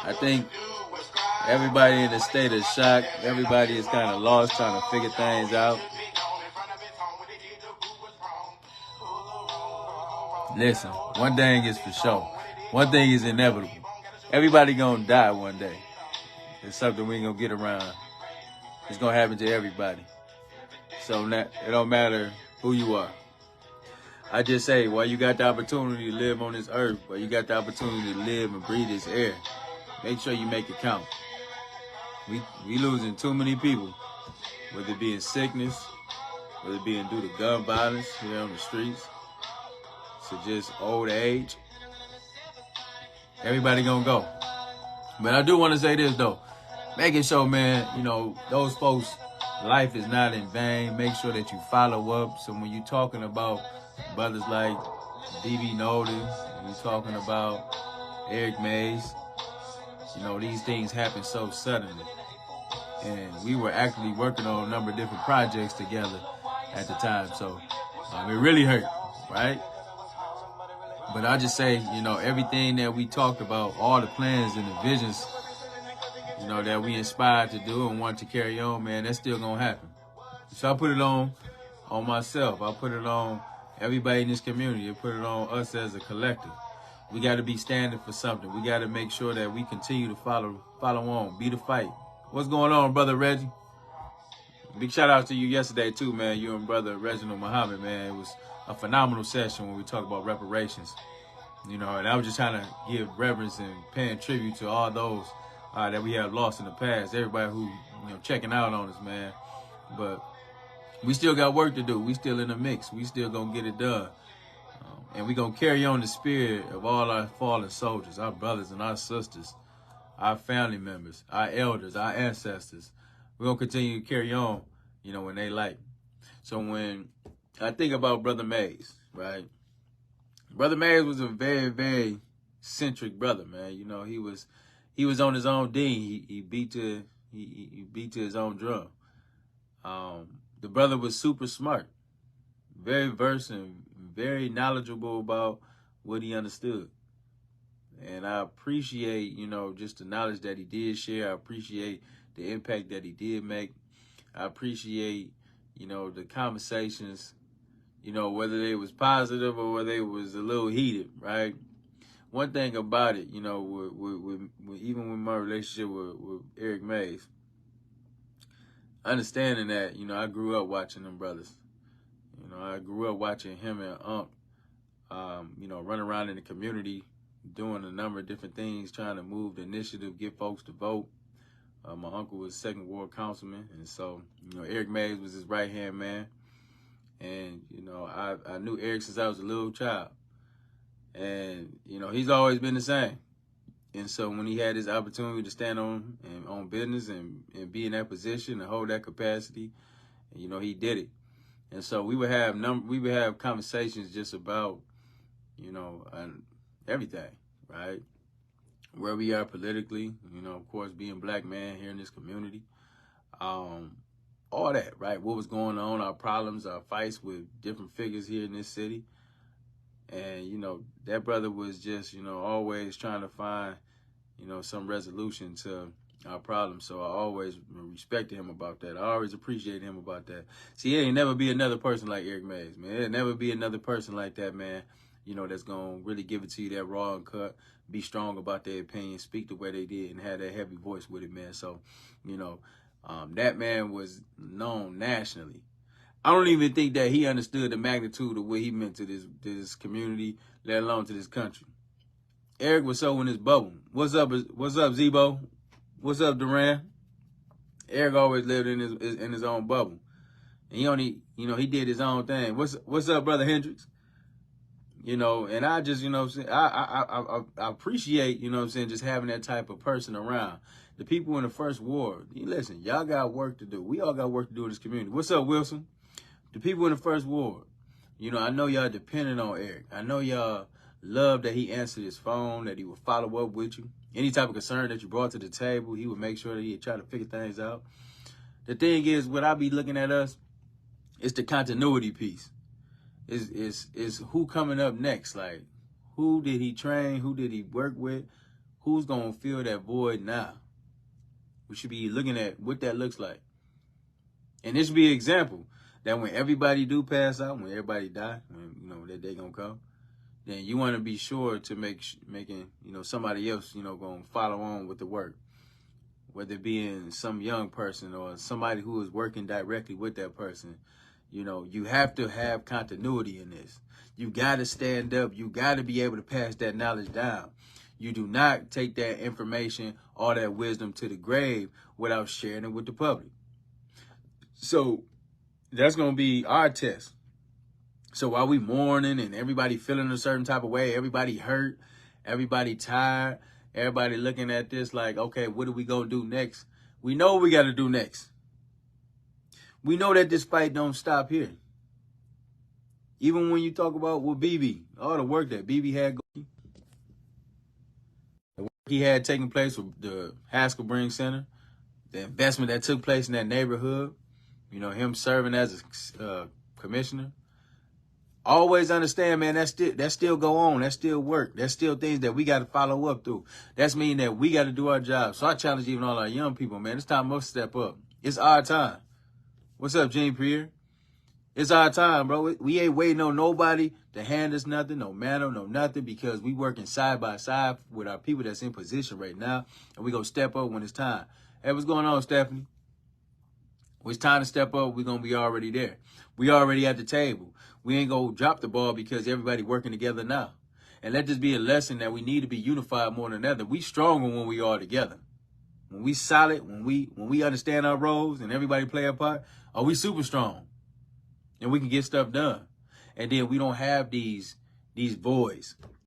I think everybody in a state of shock. Everybody is kind of lost trying to figure things out. Listen, one thing is for sure. One thing is inevitable. Everybody gonna die one day. It's something we ain't gonna get around. It's gonna happen to everybody. So it don't matter who you are. I just say, while you got the opportunity to live on this earth, while you got the opportunity to live and breathe this air, make sure you make it count. We losing too many people, whether it be in sickness, whether it be due to gun violence here on the streets, to just old age. Everybody gonna go. But I do want to say this though, making sure, man, those folks' life is not in vain. Make sure that you follow up. So when you're talking about brothers like D.B. Nolan, you're talking about Eric Mays, these things happen so suddenly. And we were actually working on a number of different projects together at the time. So it really hurt, right? But I just say, everything that we talked about, all the plans and the visions, that we inspired to do and want to carry on, man, that's still going to happen. So I put it on myself. I put it on everybody in this community. I put it on us as a collective. We got to be standing for something. We got to make sure that we continue to follow on, be the fight. What's going on, Brother Reggie? Big shout out to you yesterday, too, man. You and Brother Reginald Muhammad, man. It was a phenomenal session when we talked about reparations. And I was just trying to give reverence and paying tribute to all those that we have lost in the past. Everybody who, checking out on us, man. But we still got work to do. We still in the mix. We still gonna get it done. And we gonna carry on the spirit of all our fallen soldiers, our brothers and our sisters, our family members, our elders, our ancestors. We're gonna continue to carry on, when they like. So when I think about Brother Mays, right? Brother Mays was a very, very centric brother, man. He was on his own dean. He beat to his own drum. The brother was super smart, very versed and very knowledgeable about what he understood. And I appreciate, just the knowledge that he did share. I appreciate the impact that he did make. I appreciate, the conversations, whether they was positive or whether they was a little heated, right? One thing about it, even with my relationship with Eric Mays, understanding that, I grew up watching them brothers. I grew up watching him and run around in the community, doing a number of different things, trying to move the initiative, get folks to vote. My uncle was second ward councilman, and so, Eric Mays was his right-hand man. And, I knew Eric since I was a little child. And, he's always been the same. And so when he had his opportunity to stand on business and be in that position and hold that capacity, he did it. And so we would have conversations just about, everything, right? Where we are politically, of course, being black man here in this community, all that, right? What was going on, our problems, our fights with different figures here in this city. And, that brother was just, always trying to find, some resolution to our problems. So I always respected him about that. I always appreciated him about that. See, it ain't never be another person like Eric Mays, man. It'll never be another person like that, man, that's going to really give it to you that raw and cut, be strong about their opinion, speak the way they did, and have that heavy voice with it, man. So, that man was known nationally. I don't even think that he understood the magnitude of what he meant to this community, let alone to this country. Eric was so in his bubble. What's up, Zebo? What's up, Duran? Eric always lived in his own bubble. And he only, he did his own thing. What's up, Brother Hendricks? And I just, I appreciate, just having that type of person around. The people in the first ward, listen, y'all got work to do. We all got work to do in this community. What's up, Wilson? The people in the first ward, I know y'all depending on Eric. I know y'all love that he answered his phone, that he would follow up with you. Any type of concern that you brought to the table, he would make sure that he'd try to figure things out. The thing is, what I be looking at us, it's the continuity piece. Is who coming up next? Like, who did he train? Who did he work with? who's going to fill that void now? We should be looking at what that looks like. And this should be an example that when everybody do pass out, when everybody die, when, you know, that day going to come, then you want to be sure to making, you know, somebody else, you know, going to follow on with the work. Whether it be in some young person or somebody who is working directly with that person. You know, you have to have continuity in this. You got to stand up. You got to be able to pass that knowledge down. You do not take that information or that wisdom to the grave without sharing it with the public. So that's going to be our test. So while we mourning and everybody feeling a certain type of way, everybody hurt, everybody tired, everybody looking at this like, okay, what are we going to do next? We know what we got to do next. We know that this fight don't stop here. Even when you talk about with BB, all the work that BB had going, the work he had taking place with the Haskell Bring Center, the investment that took place in that neighborhood, you know, him serving as a commissioner. Always understand, man, that still go on. That still work. That's still things that we got to follow up through. That's mean that we got to do our job. So I challenge even all our young people, man. It's time for us to step up. It's our time. What's up, Gene Prier? It's our time, bro. We ain't waiting on nobody to hand us nothing, no manner, no nothing, because we working side by side with our people that's in position right now, and we gonna step up when it's time. Hey, what's going on, Stephanie? When it's time to step up, we're gonna be already there. We already at the table. We ain't gonna drop the ball because everybody working together now. And let this be a lesson that we need to be unified more than ever. We stronger when we are together. When we solid, when we understand our roles and everybody play a part, are we super strong? And we can get stuff done. And then we don't have these voids.